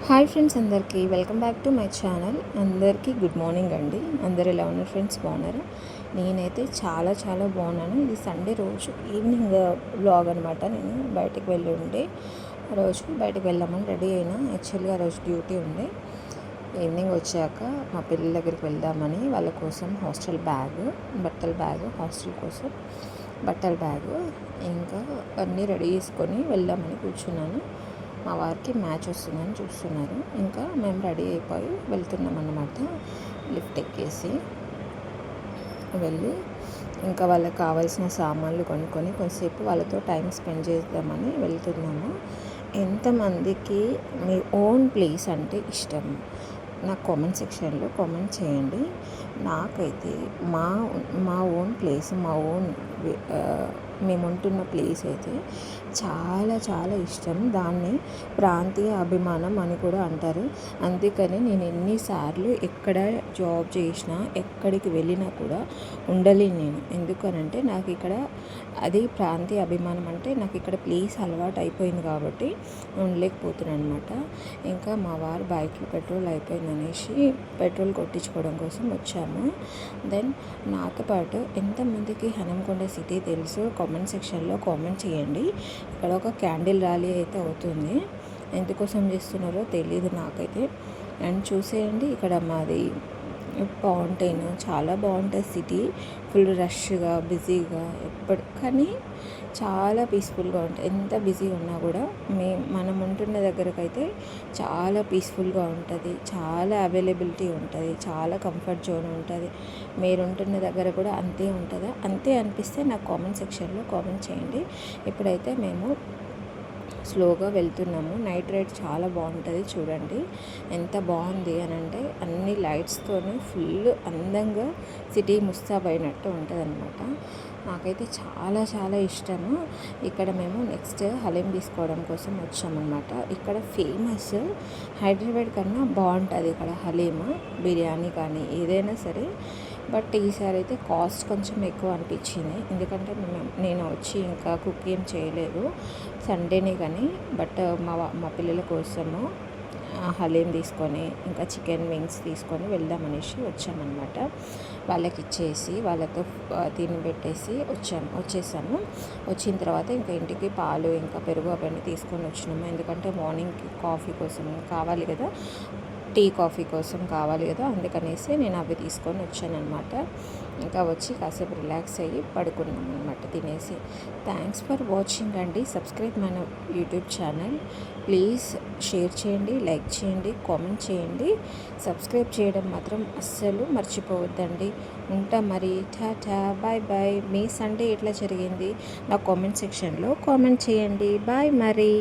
Hi friends, అందరికీ welcome back to my channel. అందరికీ good morning అండి. అందరు ఎలా ఉన్నారు ఫ్రెండ్స్? బాగున్నారా? నేనైతే చాలా చాలా బాగున్నాను. ఇది సండే రోజు ఈవినింగ్ వ్లాగ్ అనమాట. నేను బయటకు వెళ్ళి ఉండే రోజు బయటకు వెళ్దామని రెడీ అయినా. యాక్చువల్గా ఆ రోజు డ్యూటీ ఉండే. ఈవినింగ్ వచ్చాక మా పిల్లల దగ్గరికి వెళ్దామని వాళ్ళ కోసం హాస్టల్ బ్యాగ్, బట్టల బ్యాగ్, హాస్టల్ కోసం బట్టల బ్యాగ్ ఇంకా అన్నీ రెడీ చేసుకొని వెళ్దామని కూర్చున్నాను. మా వారికి మ్యాచ్ వస్తుందని చూస్తున్నారు. ఇంకా మేము రెడీ అయిపోయి వెళ్తున్నాం అన్నమాట. లిఫ్ట్ ఎక్కేసి వెళ్ళి ఇంకా వాళ్ళకి కావాల్సిన సామాన్లు కొనుక్కొని కొంతసేపు వాళ్ళతో టైం స్పెండ్ చేద్దామని వెళ్తున్నాము. ఎంతమందికి మీ ఓన్ ప్లేస్ అంటే ఇష్టం? నాకు కామెంట్ సెక్షన్లో కామెంట్ చేయండి. నాకైతే మా మా ఓన్ ప్లేస్, మా ఓన్ మేము ఉంటున్న ప్లేస్ అయితే చాలా చాలా ఇష్టం. దాన్ని ప్రాంతీయ అభిమానం అని కూడా అంటారు. అందుకని నేను ఎన్నిసార్లు ఎక్కడ జాబ్ చేసినా, ఎక్కడికి వెళ్ళినా కూడా ఉండలేను నేను. ఎందుకనంటే నాకు ఇక్కడ అది ప్రాంతీయ అభిమానం అంటే నాకు ఇక్కడ ప్లేస్ అలవాటు అయిపోయింది కాబట్టి ఉండలేకపోతున్నాను అనమాట. ఇంకా మా వారు బైక్లో పెట్రోల్ అయిపోయింది అనేసి పెట్రోల్ కొట్టించుకోవడం కోసం వచ్చాము. దెన్ నాతో పాటు ఎంతమందికి హనంకొండ సిటీ తెలుసు కామెంట్ సెక్షన్లో కామెంట్ చేయండి. ఇక్కడ ఒక క్యాండిల్ ర్యాలీ అయితే అవుతుంది. ఎందుకోసం చేస్తున్నారో తెలీదు నాకైతే. అండ్ చూసేయండి, ఇక్కడ మాది ఫౌంటైన్ చాలా బాగుంటుంది. సిటీ ఫుల్ రష్గా బిజీగా కానీ చాలా పీస్ఫుల్గా ఉంటుంది. ఎంత బిజీగా ఉన్నా కూడా మనం ఉంటున్న దగ్గరకైతే చాలా పీస్ఫుల్గా ఉంటుంది. చాలా అవైలబిలిటీ ఉంటుంది. చాలా కంఫర్ట్ జోన్ ఉంటుంది. మీరు ఉంటున్న దగ్గర కూడా అంతే ఉంటుందా? అంతే అనిపిస్తే నాకు కామెంట్ సెక్షన్లో కామెంట్ చేయండి. ఇప్పుడైతే మేము స్లోగా వెళ్తున్నాము. నైట్ రైడ్ చాలా బాగుంటుంది. చూడండి ఎంత బాగుంది అని అంటే అన్ని లైట్స్తోనే ఫుల్ అందంగా సిటీ ముస్తాబైనట్టు ఉంటుంది అనమాట. నాకైతే చాలా చాలా ఇష్టము. ఇక్కడ మేము నెక్స్ట్ హలీం తీసుకోవడం కోసం వచ్చామన్నమాట. ఇక్కడ ఫేమస్, హైదరాబాద్ కన్నా బాగుంటుంది ఇక్కడ హలీం, బిర్యానీ కానీ ఏదైనా సరే. బట్ ఈసారి అయితే కాస్ట్ కొంచెం ఎక్కువ అనిపించింది. ఎందుకంటే నేను వచ్చి ఇంకా కుక్ ఏం చేయలేదు, సండేనే కానీ. బట్ మా పిల్లల కోసము హలీం తీసుకొని ఇంకా చికెన్ వింగ్స్ తీసుకొని వెళ్దామనేసి వచ్చామన్నమాట. వాళ్ళకి ఇచ్చేసి వాళ్ళతో తినబెట్టేసి వచ్చేసాము. వచ్చిన తర్వాత ఇంకా ఇంటికి పాలు ఇంకా పెరుగు అవన్నీ తీసుకొని వచ్చినాము. ఎందుకంటే మార్నింగ్కి కాఫీ కోసం కావాలి కదా, టీ కాఫీ కోసం కావాలి కదా, అందుకనేసి నేను అవి తీసుకొని వచ్చానమాట. ఇంకా వచ్చి కాసేపు రిలాక్స్ అయ్యి పడుకున్నాం అనమాట తినేసి. థ్యాంక్స్ ఫర్ వాచింగ్ అండి. సబ్స్క్రైబ్ మన యూట్యూబ్ ఛానల్. ప్లీజ్ షేర్ చేయండి, లైక్ చేయండి, కామెంట్ చేయండి. సబ్స్క్రైబ్ చేయడం మాత్రం అస్సలు మర్చిపోవద్దండి. ఉంటాం మరి. Tata, bye bye. మీ సండే ఎట్లా జరిగింది నా కామెంట్ సెక్షన్లో కామెంట్ చేయండి. బాయ్ మరి.